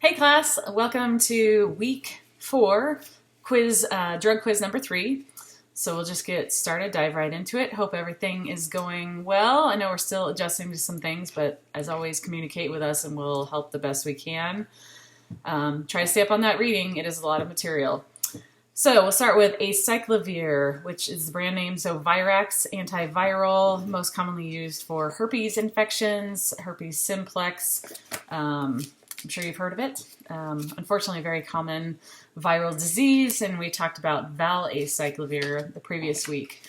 Hey class, welcome to week 4, drug quiz number 3. So we'll just get started, dive right into it. Hope everything is going well. I know we're still adjusting to some things, but as always, communicate with us and we'll help the best we can. Try to stay up on that reading. It is a lot of material. So we'll start with acyclovir, which is the brand name, so Virax antiviral, most commonly used for herpes infections, herpes simplex. I'm sure you've heard of it. Unfortunately, a very common viral disease, and we talked about valacyclovir the previous week.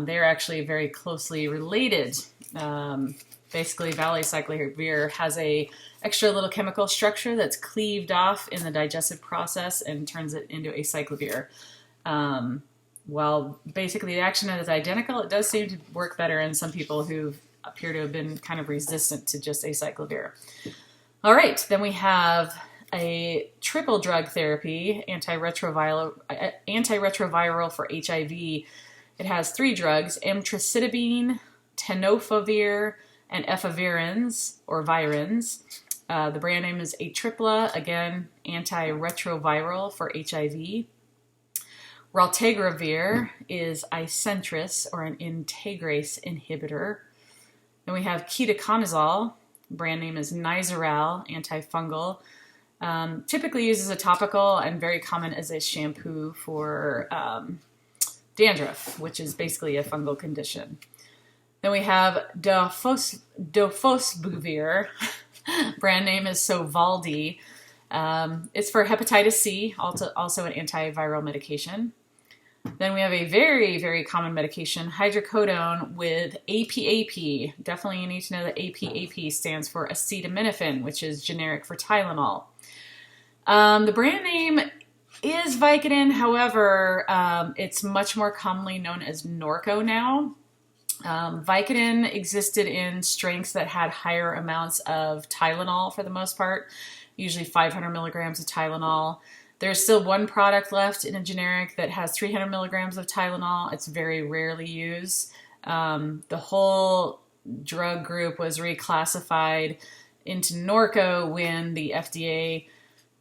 They are actually very closely related. Basically, valacyclovir has a extra little chemical structure that's cleaved off in the digestive process and turns it into acyclovir. While basically the action is identical, it does seem to work better in some people who appear to have been kind of resistant to just acyclovir. All right, then we have a triple drug therapy, antiretroviral for HIV. It has 3 drugs, emtricitabine, tenofovir, and efavirenz, or virins. The brand name is Atripla, again, antiretroviral for HIV. Raltegravir is Icentris, or an integrase inhibitor. Then we have ketoconazole. Brand name is Nizoral, antifungal. Typically used as a topical and very common as a shampoo for dandruff, which is basically a fungal condition. Then we have dofosbuvir. Brand name is Sovaldi. It's for hepatitis C, also an antiviral medication. Then we have a very, very common medication, hydrocodone with APAP. Definitely you need to know that APAP stands for acetaminophen, which is generic for Tylenol. The brand name is Vicodin. However, it's much more commonly known as Norco now. Vicodin existed in strengths that had higher amounts of Tylenol for the most part, usually 500 milligrams of Tylenol. There's still one product left in a generic that has 300 milligrams of Tylenol. It's very rarely used. The whole drug group was reclassified into Norco when the FDA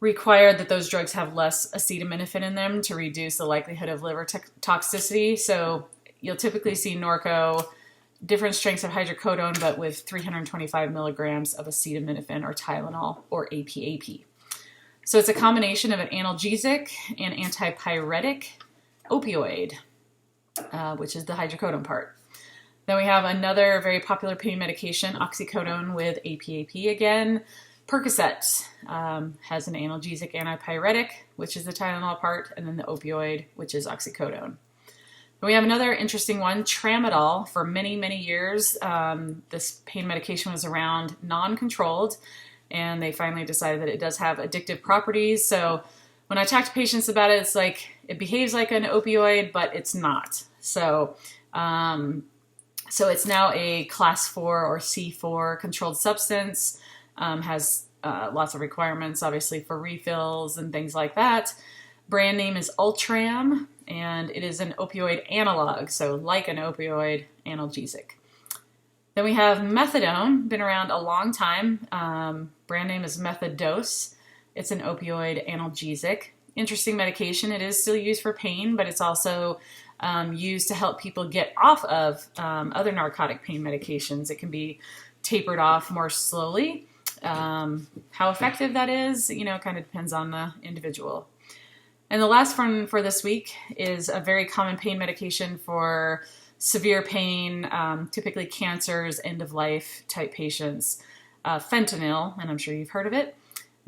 required that those drugs have less acetaminophen in them to reduce the likelihood of liver toxicity. So you'll typically see Norco, different strengths of hydrocodone, but with 325 milligrams of acetaminophen or Tylenol or APAP. So it's a combination of an analgesic and antipyretic opioid, which is the hydrocodone part. Then we have another very popular pain medication, oxycodone with APAP again. Percocet has an analgesic antipyretic, which is the Tylenol part, and then the opioid, which is oxycodone. Then we have another interesting one, tramadol. For many, many years, this pain medication was around non-controlled, and they finally decided that it does have addictive properties. So when I talk to patients about it, it's like it behaves like an opioid, but it's not. So it's now a class 4 or C4 controlled substance, has lots of requirements, obviously, for refills and things like that. Brand name is Ultram, and it is an opioid analog, so like an opioid analgesic. Then we have methadone, been around a long time. Brand name is Methadose. It's an opioid analgesic. Interesting medication. It is still used for pain, but it's also used to help people get off of other narcotic pain medications. It can be tapered off more slowly. How effective that is, kind of depends on the individual. And the last one for this week is a very common pain medication for severe pain, typically cancers, end-of-life type patients. Fentanyl, and I'm sure you've heard of it.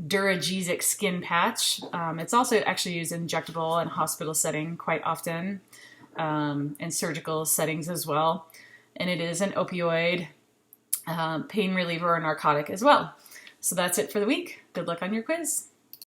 Duragesic skin patch. It's also actually used in injectable and hospital setting quite often, and surgical settings as well. And it is an opioid, pain reliever or narcotic as well. So that's it for the week. Good luck on your quiz.